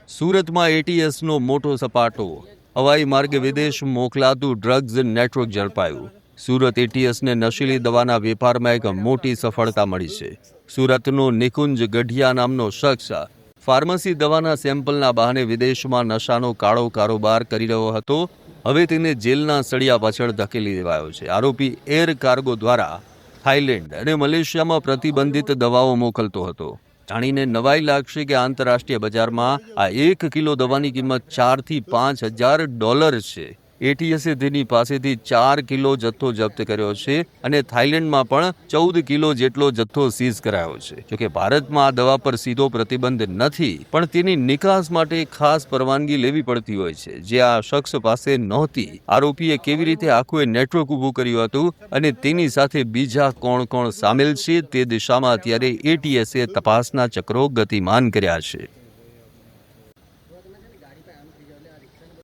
સુરતમાં એટીએસનો મોટો સપાટો. હવાઈ માર્ગે વિદેશ મોકલાતું ડ્રગ્સ નેટવર્ક ઝડપાયું. સુરત એટીએસને નશીલી દવાના વેપારમાં એક મોટી સફળતા મળી છે. સુરતનો નિકુંજ ગઢિયા નામનો શખ્સ ફાર્મસી દવાના સેમ્પલના બહાને વિદેશમાં નશાનો કાળો કારોબાર કરી રહ્યો હતો. હવે તેને જેલના સળિયા પાછળ ધકેલી દેવાયો છે. આરોપી એર કાર્ગો દ્વારા થાઇલેન્ડ અને મલેશિયામાં પ્રતિબંધિત દવાઓ મોકલતો હતો. જાણીને નવાઈ લાગશે કે આંતરરાષ્ટ્રીય બજારમાં આ 1 કિલો દવાની કિંમત $4,000 થી $5,000 છે. એટીએસે તેની પાસેથી 4 કિલો જથ્થો જપ્ત કર્યો છે અને થાઇલેન્ડમાં પણ 14 કિલો જેટલો જથ્થો સીઝ કરાયો છે. જોકે ભારતમાં આ દવા પર સીધો પ્રતિબંધ નથી, પણ તેની નિકાસ માટે ખાસ પરવાનગી લેવી પડતી હોય છે, જે આ શખ્સ પાસે નહોતી. આરોપીએ કેવી રીતે આખું નેટવર્ક ઊભું કર્યું હતું અને તેની સાથે બીજા કોણ કોણ સામેલ છે તે દિશામાં અત્યારે એટીએસે તપાસના ચક્રો ગતિમાન કર્યા છે.